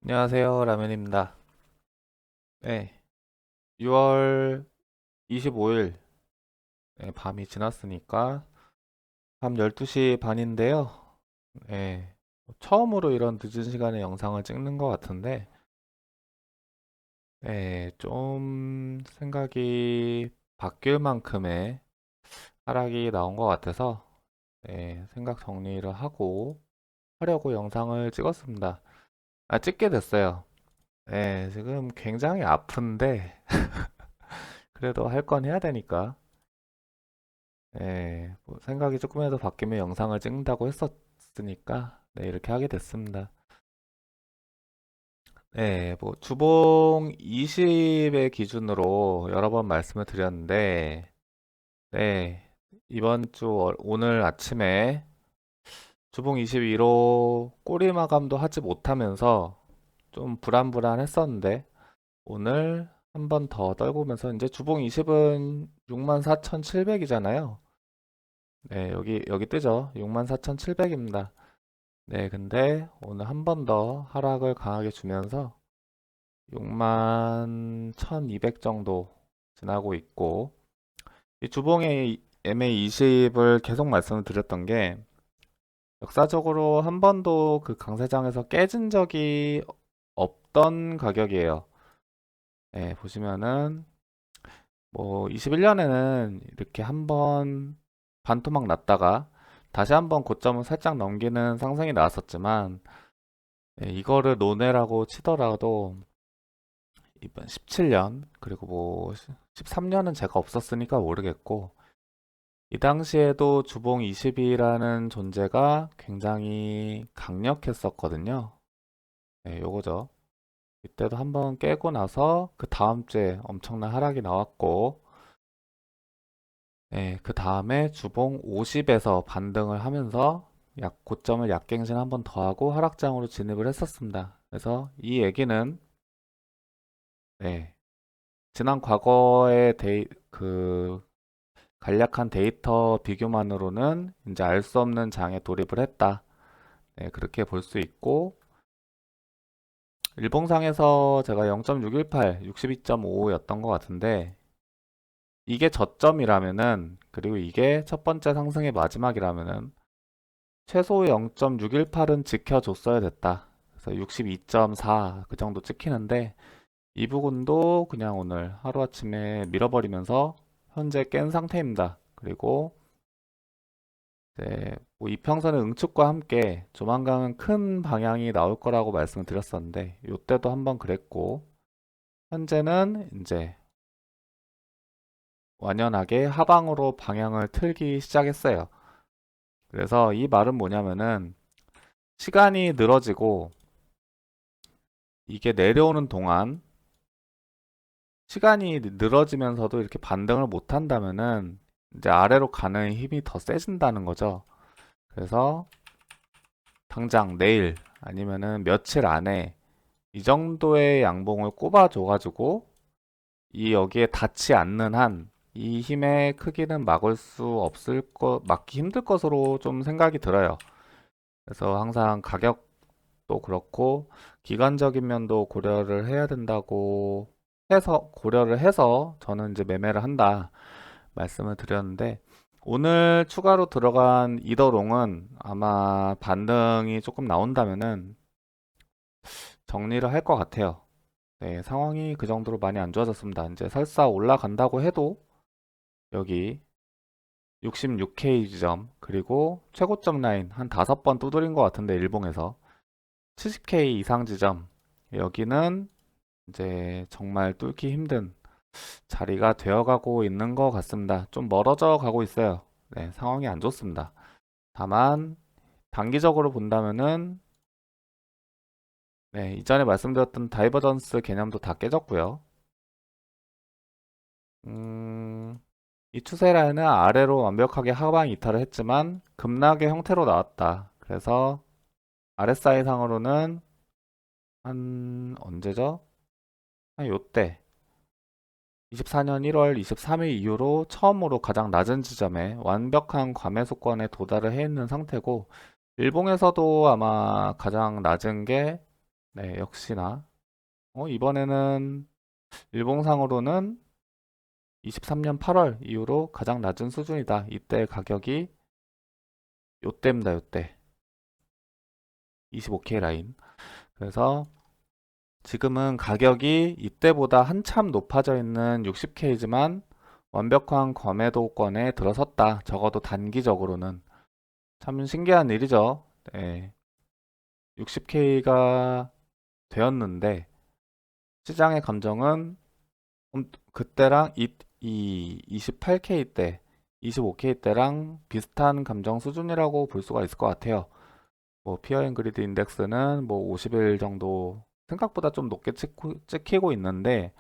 안녕하세요, 라면입니다. 네, 6월 25일 밤이 지났으니까 밤 12시 반인데요. 네, 처음으로 이런 늦은 시간에 영상을 찍는 것 같은데, 좀 생각이 바뀔 만큼의 하락이 나온 것 같아서 생각 정리를 하려고 영상을 찍었습니다. 찍게 됐어요. 지금 굉장히 아픈데 그래도 할 건 해야 되니까. 뭐 생각이 조금이라도 바뀌면 영상을 찍는다고 했었으니까, 이렇게 하게 됐습니다. 뭐, 주봉 20의 기준으로 여러 번 말씀을 드렸는데, 네, 이번 주, 오늘 아침에 주봉 22로 꼬리 마감도 하지 못하면서 좀 불안불안했었는데, 오늘 한 번 더 떨구면서, 이제 주봉 20은 64,700이잖아요. 여기 뜨죠? 64,700입니다. 근데 오늘 한 번 더 하락을 강하게 주면서 61,200 정도 지나고 있고, 이 주봉의 MA20을 계속 말씀을 드렸던 게 역사적으로 한 번도 그 강세장에서 깨진 적이 없던 가격이에요. 보시면은 뭐 21년에는 이렇게 한 번 반토막 났다가 다시 한번 고점을 살짝 넘기는 상승이 나왔었지만, 이거를 논외라고 치더라도 이번 17년 그리고 뭐 13년은 제가 없었으니까 모르겠고, 이 당시에도 주봉 20이라는 존재가 굉장히 강력했었거든요. 요거죠. 이때도 한번 깨고 나서 그 다음 주에 엄청난 하락이 나왔고, 그 다음에 주봉 50에서 반등을 하면서 고점을 약갱신 한번 더 하고 하락장으로 진입을 했었습니다. 그래서 이 얘기는, 네, 지난 과거의 간략한 데이터 비교만으로는 이제 알 수 없는 장에 돌입을 했다. 그렇게 볼 수 있고, 일봉상에서 제가 0.618, 62.55였던 것 같은데, 이게 저점이라면은, 그리고 이게 첫 번째 상승의 마지막이라면은, 최소 0.618은 지켜줬어야 됐다. 그래서 62.4 그 정도 찍히는데, 이 부분도 그냥 오늘 하루아침에 밀어버리면서 현재 깬 상태입니다. 그리고 뭐 이평선의 응축과 함께 조만간 큰 방향이 나올 거라고 말씀을 드렸었는데, 이때도 한번 그랬고, 현재는 이제 완연하게 하방으로 방향을 틀기 시작했어요. 그래서 이 말은 뭐냐면은 시간이 늘어지고 이게 내려오는 동안 시간이 늘어지면서도 이렇게 반등을 못 한다면은 이제 아래로 가는 힘이 더 세진다는 거죠. 그래서 당장 내일 아니면은 며칠 안에 이 정도의 양봉을 꼽아줘가지고 이 여기에 닿지 않는 한 이 힘의 크기는 막기 힘들 것으로 좀 생각이 들어요. 그래서 항상 가격도 그렇고 기간적인 면도 고려를 해서 저는 이제 매매를 한다 말씀을 드렸는데, 오늘 추가로 들어간 이더롱은 아마 반등이 조금 나온다면은 정리를 할 것 같아요. 상황이 그 정도로 많이 안 좋아졌습니다. 이제 설사 올라간다고 해도 여기 66K 지점 그리고 최고점 라인 한 5번 두드린 것 같은데, 일봉에서 70K 이상 지점, 여기는 이제 정말 뚫기 힘든 자리가 되어가고 있는 것 같습니다. 좀 멀어져 가고 있어요. 상황이 안 좋습니다. 다만 단기적으로 본다면은, 이전에 말씀드렸던 다이버전스 개념도 다 깨졌고요. 이 추세 라인은 아래로 완벽하게 하방 이탈을 했지만 급락의 형태로 나왔다. 그래서 RSI 상으로는 한 언제죠? 한 요때 24년 1월 23일 이후로 처음으로 가장 낮은 지점에 완벽한 과매수권에 도달을 해 있는 상태고, 일봉에서도 아마 가장 낮은 게 네, 역시나 이번에는 일봉상으로는 23년 8월 이후로 가장 낮은 수준이다. 이때 가격이 요때입니다. 요때 25K 라인. 그래서 지금은 가격이 이때보다 한참 높아져 있는 60K지만 완벽한 거매도권에 들어섰다. 적어도 단기적으로는. 참 신기한 일이죠. 네. 60K가 되었는데 시장의 감정은 그때랑 이 28K 때, 25K 때랑 비슷한 감정 수준이라고 볼 수가 있을 것 같아요. 뭐 피어 앤 그리드 인덱스는 뭐 50일 정도 생각보다 좀 높게 찍히고 있는데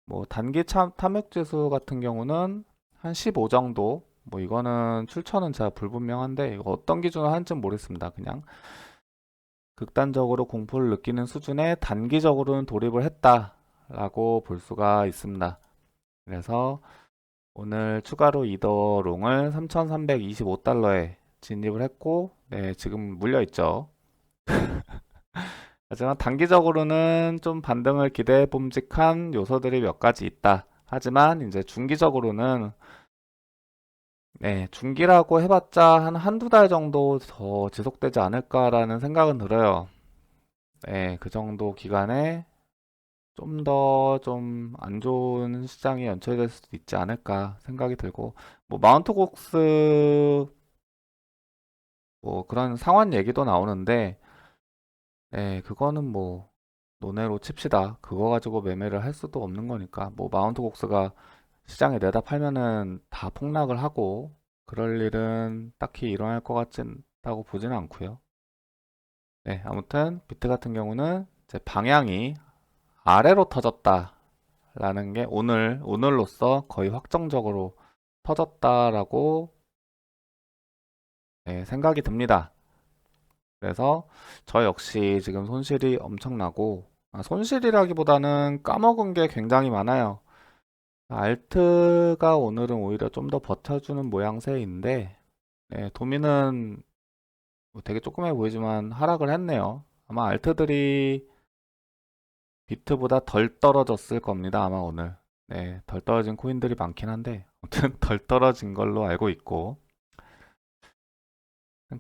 뭐 단기 탐욕 지수 같은 경우는 한 15 정도. 뭐 이거는 출처는 제가 불분명한데 이거 어떤 기준으로 하는지는 모르겠습니다. 그냥 극단적으로 공포를 느끼는 수준에 단기적으로는 돌입을 했다라고 볼 수가 있습니다. 그래서 오늘 추가로 이더롱을 3,325달러에 진입을 했고, 네, 지금 물려 있죠. 하지만 단기적으로는 좀 반등을 기대해 봄직한 요소들이 몇 가지 있다. 하지만 이제 중기적으로는 네, 중기라고 해봤자 한 한두 달 정도 더 지속되지 않을까라는 생각은 들어요. 네, 그 정도 기간에 좀 더 좀 안 좋은 시장이 연출될 수도 있지 않을까 생각이 들고, 뭐 마운트 곡스 뭐 그런 상환 얘기도 나오는데, 네, 그거는 뭐 논외로 칩시다. 그거 가지고 매매를 할 수도 없는 거니까. 뭐 마운트 곡스가 시장에 내다 팔면은 다 폭락을 하고 그럴 일은 딱히 일어날 것 같진 다고 보지는 않고요. 네, 아무튼 비트 같은 경우는 이제 방향이 아래로 터졌다라는 게 오늘로써 거의 확정적으로 터졌다라고 네, 생각이 듭니다. 그래서 저 역시 지금 손실이 엄청나고, 손실이라기보다는 까먹은 게 굉장히 많아요. 알트가 오늘은 오히려 좀 더 버텨주는 모양새인데, 네, 도미는 뭐 되게 조그매 보이지만 하락을 했네요. 아마 알트들이 비트보다 덜 떨어졌을 겁니다. 아마 오늘. 네, 덜 떨어진 코인들이 많긴 한데, 아무튼 덜 떨어진 걸로 알고 있고.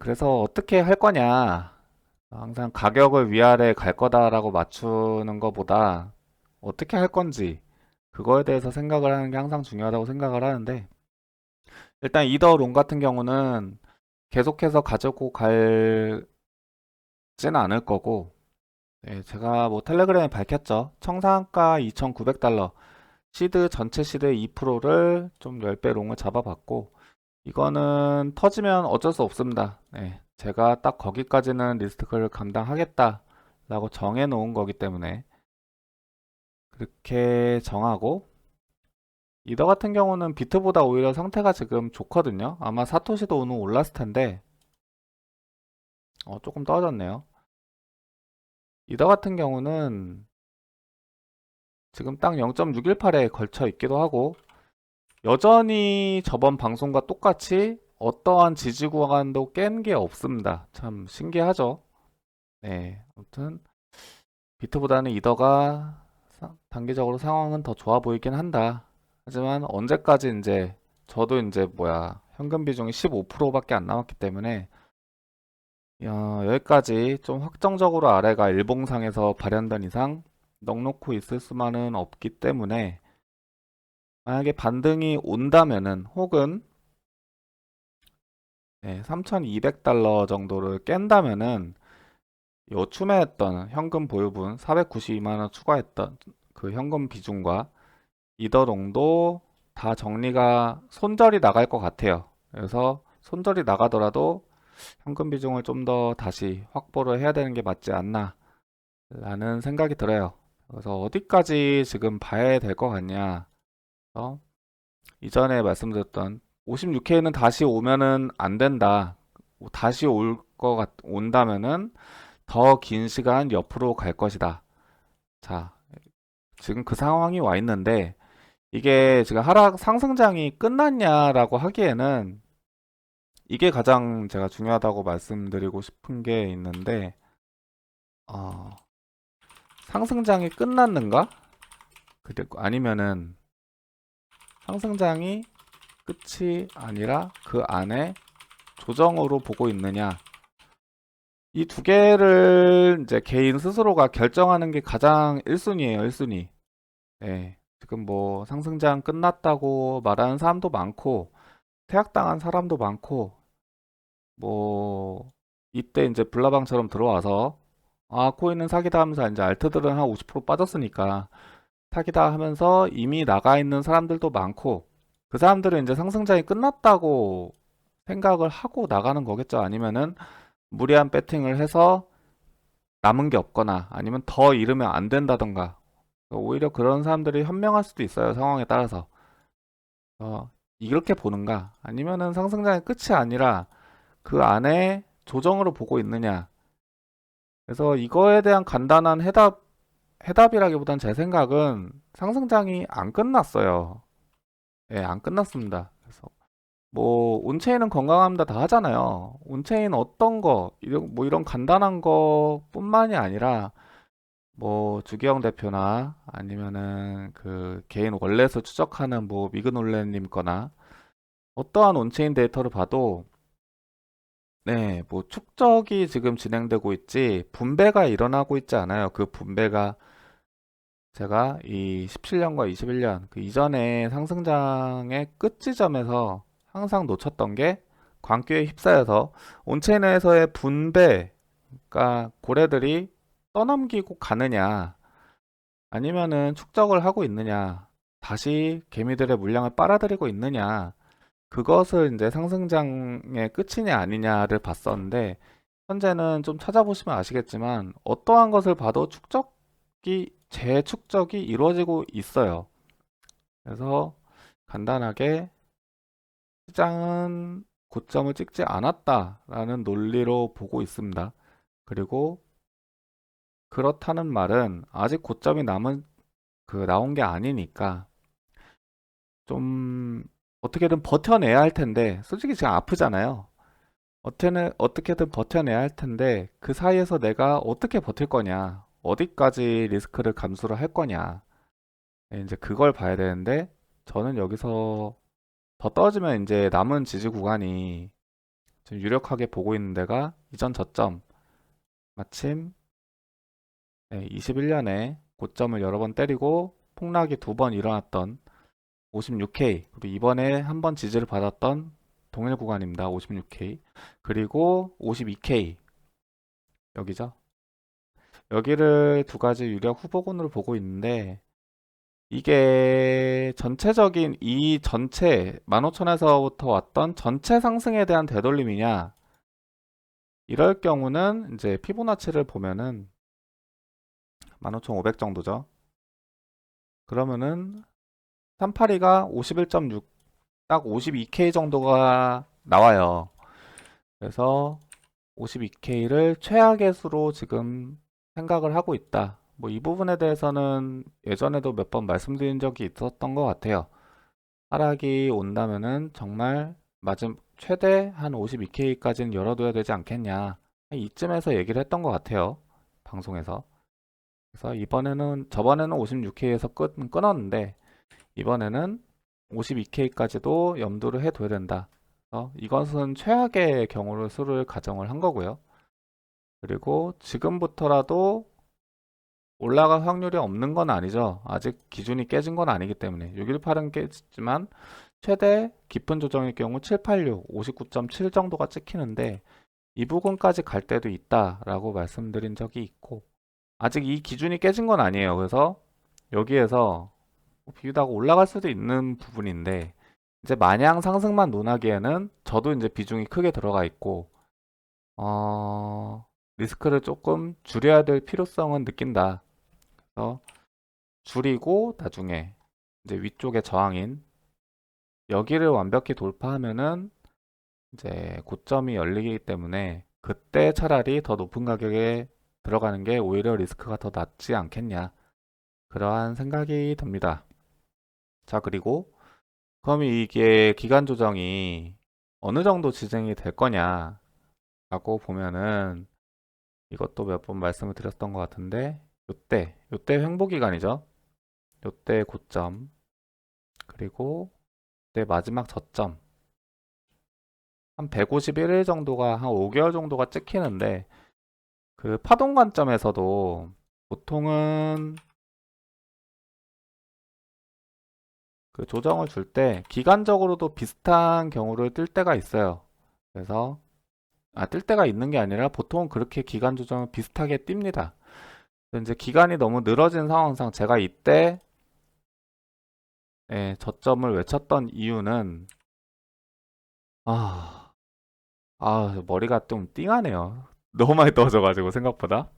그래서 어떻게 할 거냐? 항상 가격을 위아래 갈 거다라고 맞추는 것보다 어떻게 할 건지 그거에 대해서 생각을 하는 게 항상 중요하다고 생각을 하는데, 일단 이더롱 같은 경우는 계속해서 가지고 갈지는 않을 거고, 네, 제가 뭐 텔레그램에 밝혔죠. 청산가 2,900달러, 시드 전체 시드의 2%를 좀 10배 롱을 잡아봤고, 이거는 터지면 어쩔 수 없습니다. 네, 제가 딱 거기까지는 리스크를 감당하겠다라고 정해 놓은 거기 때문에 그렇게 정하고, 이더 같은 경우는 비트보다 오히려 상태가 지금 좋거든요. 아마 사토시도 오늘 올랐을 텐데 조금 떨어졌네요. 이더 같은 경우는 지금 딱 0.618에 걸쳐 있기도 하고, 여전히 저번 방송과 똑같이 어떠한 지지 구간도 깬 게 없습니다. 참 신기하죠. 네, 아무튼 비트보다는 이더가 단기적으로 상황은 더 좋아 보이긴 한다. 하지만 언제까지 이제 저도 이제 현금 비중이 15%밖에 안 남았기 때문에 여기까지 좀 확정적으로 아래가 일봉상에서 발현된 이상 넉놓고 있을 수만은 없기 때문에, 만약에 반등이 온다면은 혹은 3,200달러 정도를 깬다면은 요춤에 했던 현금 보유분 492만원 추가했던 그 현금 비중과 이더롱도 다 정리가 손절이 나갈 것 같아요. 그래서 손절이 나가더라도 현금 비중을 좀 더 다시 확보를 해야 되는 게 맞지 않나 라는 생각이 들어요. 그래서 어디까지 지금 봐야 될 것 같냐. 이전에 말씀드렸던 56K는 다시 오면은 안 된다. 다시 온다면은 더 긴 시간 옆으로 갈 것이다. 자, 지금 그 상황이 와 있는데 이게 지금 하락 상승장이 끝났냐라고 하기에는 이게 가장 제가 중요하다고 말씀드리고 싶은 게 있는데, 어, 상승장이 끝났는가? 그리고 아니면은 상승장이 끝이 아니라 그 안에 조정으로 보고 있느냐? 이 두 개를 이제 개인 스스로가 결정하는 게 가장 1순위예요, 1순위. 예. 지금 뭐 상승장 끝났다고 말하는 사람도 많고, 퇴학당한 사람도 많고, 뭐 이때 이제 불나방처럼 들어와서 아, 코인은 사기다 하면서 이제 알트들은 한 50% 빠졌으니까 사기다 하면서 이미 나가 있는 사람들도 많고, 그 사람들은 이제 상승장이 끝났다고 생각을 하고 나가는 거겠죠. 아니면은 무리한 배팅을 해서 남은 게 없거나 아니면 더 잃으면 안 된다던가, 오히려 그런 사람들이 현명할 수도 있어요. 상황에 따라서. 이렇게 보는가? 아니면은 상승장의 끝이 아니라 그 안에 조정으로 보고 있느냐? 그래서 이거에 대한 간단한 해답이라기보단 제 생각은 상승장이 안 끝났어요. 예, 안 끝났습니다. 그래서 뭐 온체인은 건강합니다 다 하잖아요. 온체인 어떤 거 이런 간단한 거뿐만이 아니라 뭐 주기영 대표나 아니면은 그 개인 월렛을 추적하는 뭐 미그놀렌님 거나 어떠한 온체인 데이터를 봐도 네, 뭐 축적이 지금 진행되고 있지 분배가 일어나고 있지 않아요. 그 분배가 제가 이 17년과 21년 그 이전에 상승장의 끝 지점에서 항상 놓쳤던 게 광기에 휩싸여서 온체인에서의 분배, 그러니까 고래들이 떠넘기고 가느냐 아니면은 축적을 하고 있느냐, 다시 개미들의 물량을 빨아들이고 있느냐, 그것을 이제 상승장의 끝이냐 아니냐를 봤었는데, 현재는 좀 찾아보시면 아시겠지만 어떠한 것을 봐도 재축적이 이루어지고 있어요. 그래서 간단하게 시장은 고점을 찍지 않았다라는 논리로 보고 있습니다. 그리고 그렇다는 말은 아직 고점이 나온 게 아니니까 좀 어떻게든 버텨내야 할 텐데, 솔직히 지금 아프잖아요. 어떻게든 버텨내야 할 텐데 그 사이에서 내가 어떻게 버틸 거냐, 어디까지 리스크를 감수를 할 거냐, 이제 그걸 봐야 되는데, 저는 여기서 더 떨어지면 이제 남은 지지 구간이 좀 유력하게 보고 있는 데가 이전 저점, 마침 21년에 고점을 여러 번 때리고 폭락이 두 번 일어났던 56K, 그리고 이번에 한 번 지지를 받았던 동일 구간입니다. 56K, 그리고 52K, 여기죠. 여기를 두 가지 유력 후보군으로 보고 있는데, 이게 전체적인 이 전체 15,000에서부터 왔던 전체 상승에 대한 되돌림이냐, 이럴 경우는 이제 피보나치를 보면은 15,500 정도죠. 그러면은 382가 51.6, 딱 52K 정도가 나와요. 그래서 52K를 최악의 수로 지금 생각을 하고 있다. 뭐 이 부분에 대해서는 예전에도 몇 번 말씀드린 적이 있었던 것 같아요. 하락이 온다면은 정말 최대 한 52K까지는 열어둬야 되지 않겠냐. 이쯤에서 얘기를 했던 것 같아요. 방송에서. 그래서 저번에는 56K에서 끊었는데, 이번에는 52K까지도 염두를 해둬야 된다. 이것은 최악의 경우를 수를 가정을 한 거고요. 그리고 지금부터라도 올라갈 확률이 없는 건 아니죠. 아직 기준이 깨진 건 아니기 때문에. 618은 깨졌지만 최대 깊은 조정의 경우 786, 59.7 정도가 찍히는데, 이 부분까지 갈 때도 있다라고 말씀드린 적이 있고, 아직 이 기준이 깨진 건 아니에요. 그래서 여기에서 비유다가 올라갈 수도 있는 부분인데, 이제 마냥 상승만 논하기에는 저도 이제 비중이 크게 들어가 있고, 리스크를 조금 줄여야 될 필요성은 느낀다. 그래서 줄이고 나중에 이제 위쪽의 저항인 여기를 완벽히 돌파하면은 이제 고점이 열리기 때문에 그때 차라리 더 높은 가격에 들어가는 게 오히려 리스크가 더 낮지 않겠냐, 그러한 생각이 듭니다. 자, 그리고 그럼 이게 기간 조정이 어느 정도 진행이 될 거냐 라고 보면은, 이것도 몇 번 말씀을 드렸던 것 같은데, 요때 횡보 기간이죠. 요때 고점, 그리고 요때 마지막 저점. 한 151일 정도가 한 5개월 정도가 찍히는데 그 파동 관점에서도 보통은 그 조정을 줄 때 기간적으로도 비슷한 경우를 뜰 때가 있어요. 그래서 뜰 때가 있는 게 아니라 보통은 그렇게 기간 조정을 비슷하게 띕니다. 이제 기간이 너무 늘어진 상황상 제가 이때 저점을 외쳤던 이유는 아, 머리가 좀 띵하네요. 너무 많이 떨어져가지고 생각보다.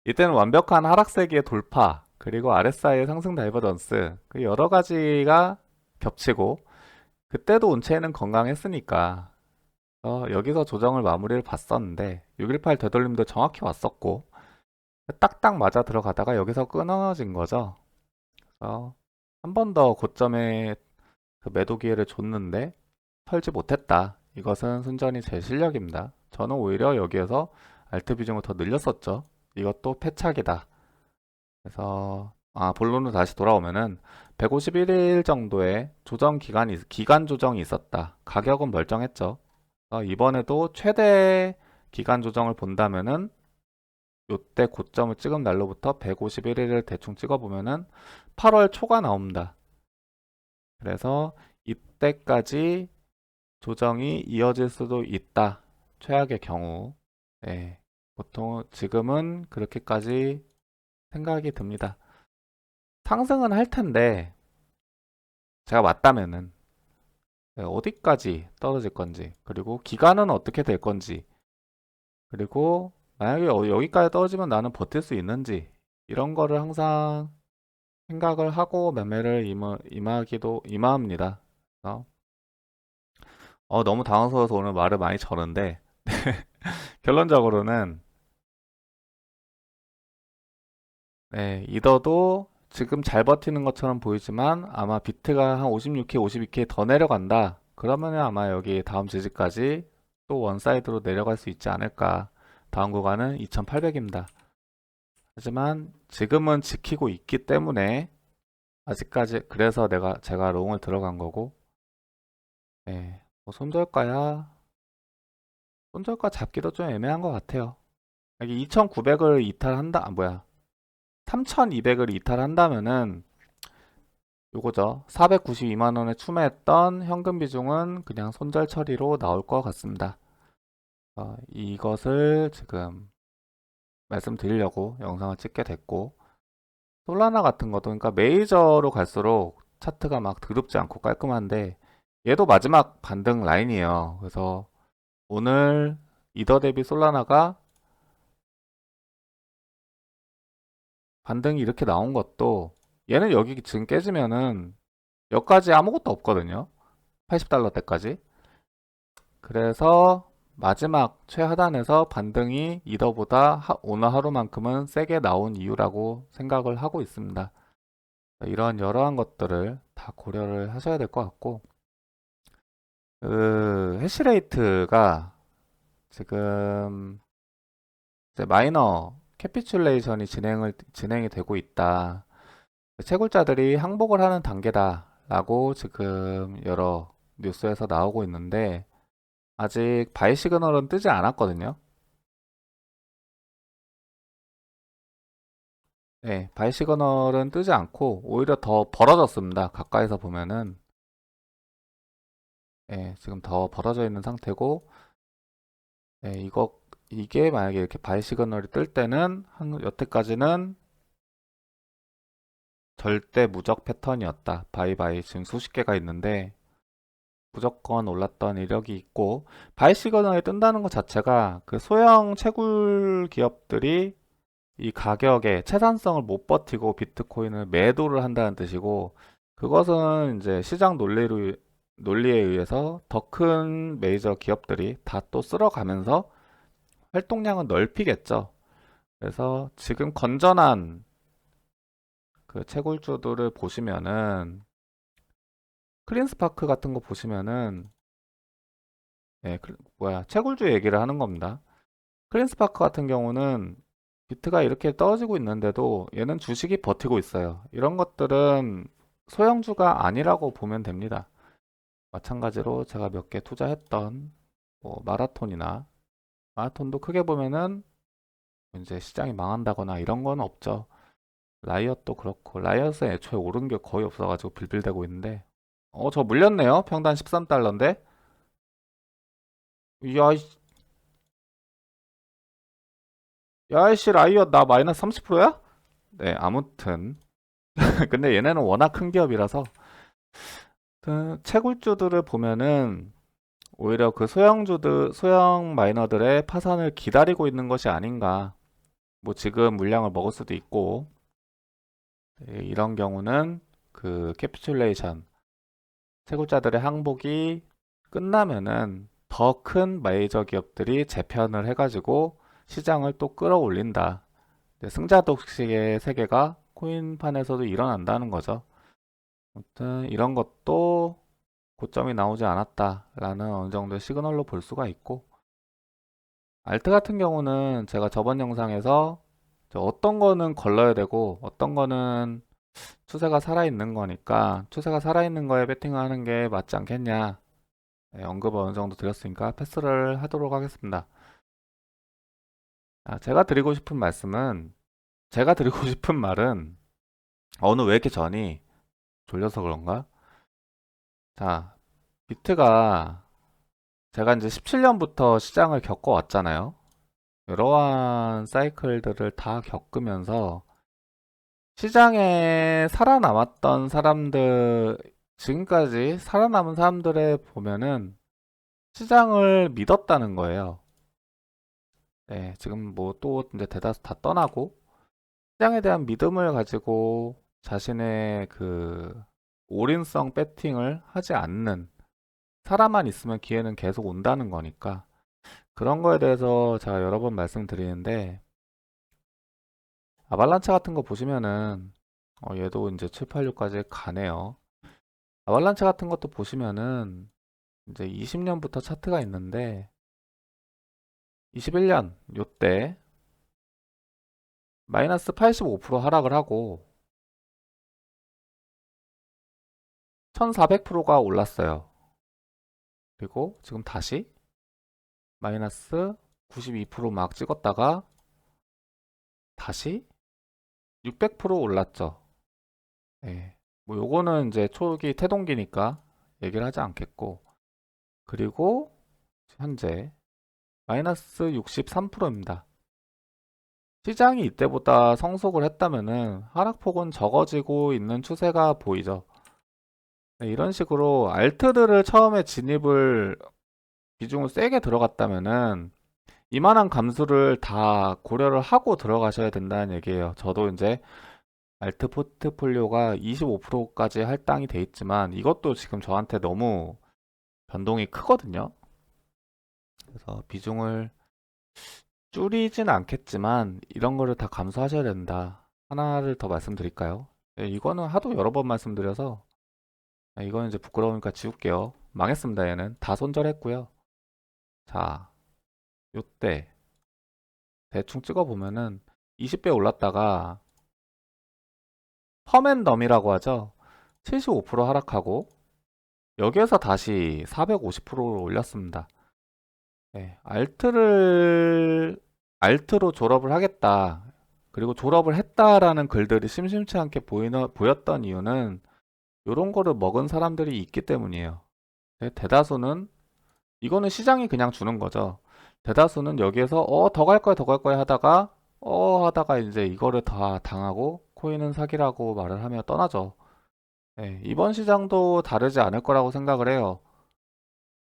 이때는 완벽한 하락세기의 돌파, 그리고 RSI의 상승 다이버전스, 그 여러 가지가 겹치고, 그때도 온체인은 건강했으니까, 여기서 조정을 마무리를 봤었는데, 618 되돌림도 정확히 왔었고, 딱딱 맞아 들어가다가 여기서 끊어진 거죠. 그래서 한 번 더 고점에 그 매도 기회를 줬는데, 털지 못했다. 이것은 순전히 제 실력입니다. 저는 오히려 여기에서 알트 비중을 더 늘렸었죠. 이것도 패착이다. 그래서 본론으로 다시 돌아오면은 151일 정도의 기간 조정이 있었다. 가격은 멀쩡했죠. 이번에도 최대 기간 조정을 본다면은 요때 고점을 찍은 날로부터 151일을 대충 찍어보면은 8월 초가 나옵니다. 그래서 이때까지 조정이 이어질 수도 있다. 최악의 경우. 네. 보통 지금은 그렇게까지 생각이 듭니다. 상승은 할 텐데 제가 맞다면은 어디까지 떨어질 건지, 그리고 기간은 어떻게 될 건지, 그리고 만약에 여기까지 떨어지면 나는 버틸 수 있는지, 이런 거를 항상 생각을 하고 매매를 임합니다. 그래서 너무 당황스러워서 오늘 말을 많이 저는데 결론적으로는 이더도 지금 잘 버티는 것처럼 보이지만 아마 비트가 한 56K, 52K 더 내려간다. 그러면 아마 여기 다음 지지까지 또 원사이드로 내려갈 수 있지 않을까. 다음 구간은 2800입니다. 하지만 지금은 지키고 있기 때문에 아직까지 그래서 제가 롱을 들어간 거고 뭐 손절가 잡기도 좀 애매한 것 같아요. 여기 2900을 이탈한다. 3200을 이탈한다면은 요거죠. 492만 원에 추매했던 현금 비중은 그냥 손절 처리로 나올 것 같습니다. 이것을 지금 말씀드리려고 영상을 찍게 됐고, 솔라나 같은 것도 그러니까 메이저로 갈수록 차트가 막 더럽지 않고 깔끔한데 얘도 마지막 반등 라인이에요. 그래서 오늘 이더 대비 솔라나가 반등이 이렇게 나온 것도 얘는 여기 지금 깨지면은 여기까지 아무것도 없거든요. 80달러 대까지. 그래서 마지막 최하단에서 반등이 이더보다 오늘 하루만큼은 세게 나온 이유라고 생각을 하고 있습니다. 이런 여러한 것들을 다 고려를 하셔야 될 것 같고, 그 해시레이트가 지금 이제 마이너 캐피큘레이션이 진행이 되고 있다. 채굴자들이 항복을 하는 단계다라고 지금 여러 뉴스에서 나오고 있는데 아직 바이 시그널은 뜨지 않았거든요. 네, 바이 시그널은 뜨지 않고 오히려 더 벌어졌습니다. 가까이서 보면은 지금 더 벌어져 있는 상태고 이게 만약에 이렇게 바이 시그널이 뜰 때는 여태까지는 절대 무적 패턴이었다. 바이바이 지금 수십 개가 있는데 무조건 올랐던 이력이 있고 바이 시그널이 뜬다는 것 자체가 그 소형 채굴 기업들이 이 가격의 채산성을 못 버티고 비트코인을 매도를 한다는 뜻이고 그것은 이제 시장 논리에 의해서 더 큰 메이저 기업들이 다 또 쓸어가면서 활동량은 넓히겠죠. 그래서 지금 건전한 그 채굴주들을 보시면은 클린스파크 같은 거 보시면은 채굴주 얘기를 하는 겁니다. 클린스파크 같은 경우는 비트가 이렇게 떨어지고 있는데도 얘는 주식이 버티고 있어요. 이런 것들은 소형주가 아니라고 보면 됩니다. 마찬가지로 제가 몇 개 투자했던 뭐 마라톤도 크게 보면은 이제 시장이 망한다거나 이런 건 없죠. 라이엇도 그렇고, 라이엇은 애초에 오른 게 거의 없어가지고 빌빌대고 있는데, 저 물렸네요. 평단 13달러인데. 야, 야이씨, 라이엇 나 마이너스 30%야? 네, 아무튼. 근데 얘네는 워낙 큰 기업이라서, 채굴주들을 보면은, 오히려 그 소형 마이너들의 파산을 기다리고 있는 것이 아닌가. 뭐 지금 물량을 먹을 수도 있고, 이런 경우는 그 캐피슐레이션, 채굴자들의 항복이 끝나면은 더 큰 메이저 기업들이 재편을 해가지고 시장을 또 끌어올린다. 승자 독식의 세계가 코인판에서도 일어난다는 거죠. 아무튼 이런 것도 고점이 나오지 않았다라는 어느 정도의 시그널로 볼 수가 있고, 알트 같은 경우는 제가 저번 영상에서 어떤 거는 걸러야 되고 어떤 거는 추세가 살아있는 거니까 추세가 살아있는 거에 베팅을 하는 게 맞지 않겠냐, 언급을 어느 정도 드렸으니까 패스를 하도록 하겠습니다. 제가 드리고 싶은 말은 왜 이렇게 전이 졸려서 그런가? 자, 비트가 제가 이제 17년부터 시장을 겪어왔잖아요. 이러한 사이클들을 다 겪으면서 시장에 살아남았던 사람들, 지금까지 살아남은 사람들의 보면은 시장을 믿었다는 거예요. 네, 지금 뭐 또 이제 대다수 다 떠나고 시장에 대한 믿음을 가지고 자신의 그 올인성 배팅을 하지 않는 사람만 있으면 기회는 계속 온다는 거니까, 그런 거에 대해서 제가 여러 번 말씀드리는데, 아발란체 같은 거 보시면은 얘도 이제 7, 86까지 가네요. 아발란체 같은 것도 보시면은 이제 20년부터 차트가 있는데 21년 요때 마이너스 85% 하락을 하고 1400%가 올랐어요. 그리고 지금 다시 마이너스 92%막 찍었다가 다시 600% 올랐죠. 예. 뭐 요거는 이제 초기 태동기니까 얘기를 하지 않겠고, 그리고 현재 마이너스 63%입니다. 시장이 이때보다 성숙을 했다면은 하락폭은 적어지고 있는 추세가 보이죠. 네, 이런 식으로 알트들을 처음에 비중을 세게 들어갔다면은 이만한 감수를 다 고려를 하고 들어가셔야 된다는 얘기예요. 저도 이제 알트 포트폴리오가 25%까지 할당이 돼 있지만 이것도 지금 저한테 너무 변동이 크거든요. 그래서 비중을 줄이진 않겠지만 이런 거를 다 감수하셔야 된다. 하나를 더 말씀드릴까요? 네, 이거는 하도 여러 번 말씀드려서 이거는 이제 부끄러우니까 지울게요. 망했습니다. 얘는 다 손절했고요. 자, 요때 대충 찍어보면은 20배 올랐다가 펌앤덤이라고 하죠. 75% 하락하고 여기에서 다시 450%를 올렸습니다. 네, 알트로 졸업을 하겠다. 그리고 졸업을 했다라는 글들이 심심치 않게 보였던 이유는 이런 거를 먹은 사람들이 있기 때문이에요. 네, 대다수는 이거는 시장이 그냥 주는 거죠. 대다수는 여기에서 더 갈 거야 더 갈 거야 하다가 이제 이거를 다 당하고 코인은 사기라고 말을 하며 떠나죠. 네, 이번 시장도 다르지 않을 거라고 생각을 해요.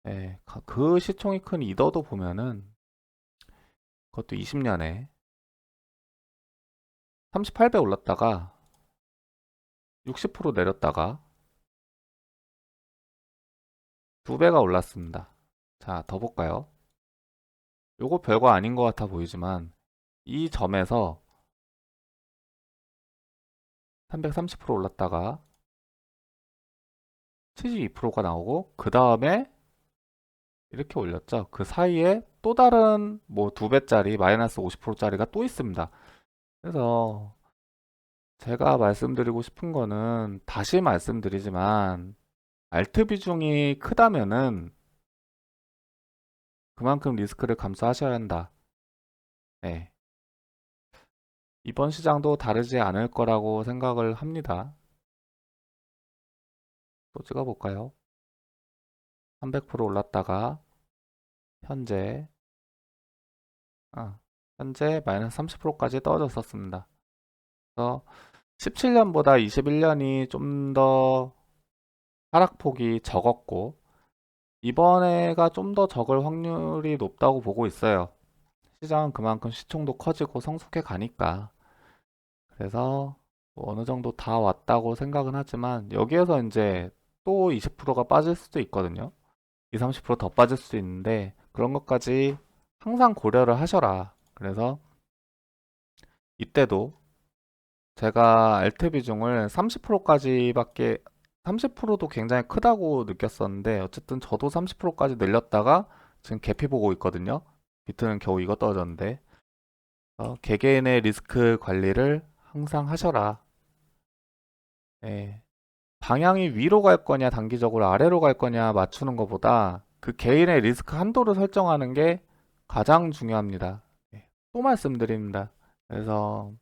네, 그 시총이 큰 이더도 보면은 그것도 20년에 38배 올랐다가 60% 내렸다가 2배가 올랐습니다. 자, 더 볼까요? 요거 별거 아닌 것 같아 보이지만 이 점에서 330% 올랐다가 72%가 나오고 그 다음에 이렇게 올렸죠. 그 사이에 또 다른 뭐 2배짜리 마이너스 50%짜리가 또 있습니다. 그래서 제가 말씀드리고 싶은 거는 다시 말씀드리지만 알트 비중이 크다면은 그만큼 리스크를 감수하셔야 한다. 네. 이번 시장도 다르지 않을 거라고 생각을 합니다. 또 찍어볼까요? 300% 올랐다가 현재 아, 현재 마이너스 30%까지 떨어졌었습니다. 그래서 17년보다 21년이 좀 더 하락폭이 적었고 이번에가 좀 더 적을 확률이 높다고 보고 있어요. 시장은 그만큼 시총도 커지고 성숙해 가니까. 그래서 뭐 어느 정도 다 왔다고 생각은 하지만 여기에서 이제 또 20%가 빠질 수도 있거든요. 2, 30%더 빠질 수도 있는데 그런 것까지 항상 고려를 하셔라. 그래서 이때도 제가 알트 비중을 30%까지밖에 30%도 굉장히 크다고 느꼈었는데 어쨌든 저도 30%까지 늘렸다가 지금 개피 보고 있거든요. 비트는 겨우 이거 떨어졌는데 개개인의 리스크 관리를 항상 하셔라. 예. 방향이 위로 갈 거냐 단기적으로 아래로 갈 거냐 맞추는 것보다 그 개인의 리스크 한도를 설정하는 게 가장 중요합니다. 예. 또 말씀드립니다. 그래서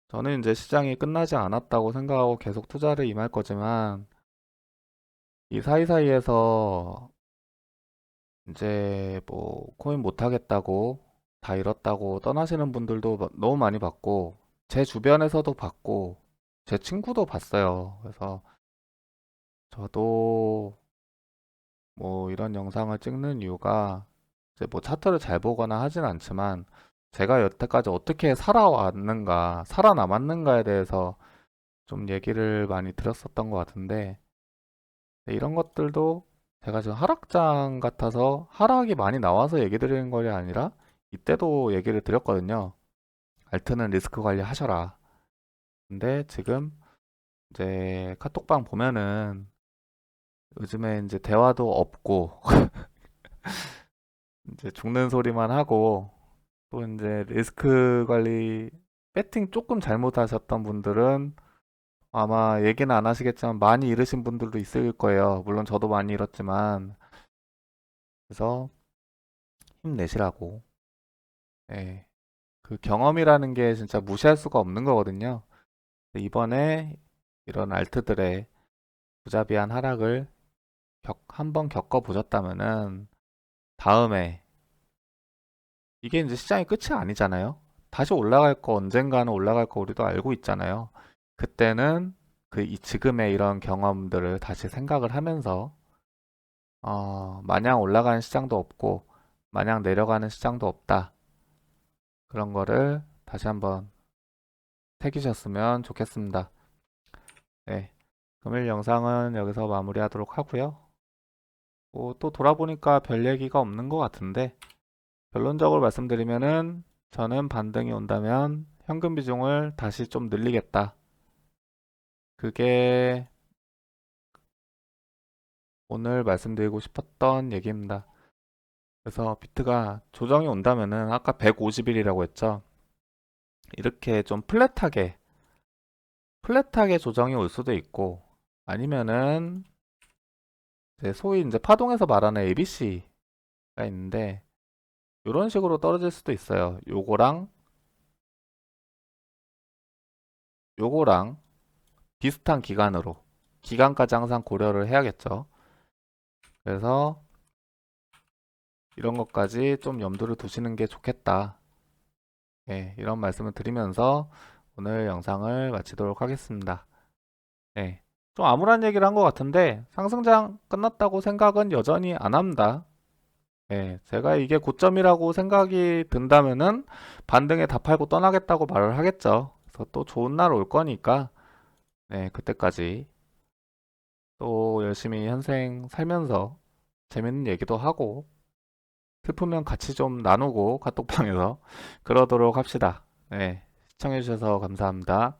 저는 이제 시장이 끝나지 않았다고 생각하고 계속 투자를 임할 거지만 이 사이사이에서 이제 뭐 코인 못 하겠다고 다 잃었다고 떠나시는 분들도 너무 많이 봤고 제 주변에서도 봤고 제 친구도 봤어요. 그래서 저도 뭐 이런 영상을 찍는 이유가 이제 뭐 차트를 잘 보거나 하진 않지만 제가 여태까지 어떻게 살아왔는가, 살아남았는가에 대해서 좀 얘기를 많이 드렸었던 것 같은데 이런 것들도 제가 지금 하락장 같아서 하락이 많이 나와서 얘기 드리는 것이 아니라 이때도 얘기를 드렸거든요. 알트는 리스크 관리 하셔라. 근데 지금 이제 카톡방 보면은 요즘에 이제 대화도 없고 이제 죽는 소리만 하고 또 이제 리스크 관리 배팅 조금 잘못하셨던 분들은 아마 얘기는 안 하시겠지만 많이 잃으신 분들도 있을 거예요. 물론 저도 많이 잃었지만 그래서 힘내시라고. 예. 그 경험이라는 게 진짜 무시할 수가 없는 거거든요. 이번에 이런 알트들의 무자비한 하락을 한번 겪어보셨다면은 다음에 이게 이제 시장의 끝이 아니잖아요. 다시 올라갈 거 언젠가는 올라갈 거 우리도 알고 있잖아요. 그때는 지금의 이런 경험들을 다시 생각을 하면서 마냥 올라가는 시장도 없고 마냥 내려가는 시장도 없다. 그런 거를 다시 한번 새기셨으면 좋겠습니다. 네. 금일 영상은 여기서 마무리하도록 하고요. 또 돌아보니까 별 얘기가 없는 것 같은데 결론적으로 말씀드리면은 저는 반등이 온다면 현금 비중을 다시 좀 늘리겠다. 그게 오늘 말씀드리고 싶었던 얘기입니다. 그래서 비트가 조정이 온다면은 아까 150일이라고 했죠. 이렇게 좀 플랫하게 조정이 올 수도 있고 아니면은 소위 이제 파동에서 말하는 ABC가 있는데 이런 식으로 떨어질 수도 있어요. 요거랑 비슷한 기간으로 기간까지 항상 고려를 해야겠죠. 그래서 이런 것까지 좀 염두를 두시는 게 좋겠다. 예, 이런 말씀을 드리면서 오늘 영상을 마치도록 하겠습니다. 예, 좀 암울한 얘기를 한 것 같은데 상승장 끝났다고 생각은 여전히 안 합니다. 예, 제가 이게 고점이라고 생각이 든다면은 반등에 다 팔고 떠나겠다고 말을 하겠죠. 그래서 또 좋은 날 올 거니까 그때까지 또 열심히 현생 살면서 재밌는 얘기도 하고 슬프면 같이 좀 나누고 카톡방에서 그러도록 합시다. 네, 시청해주셔서 감사합니다.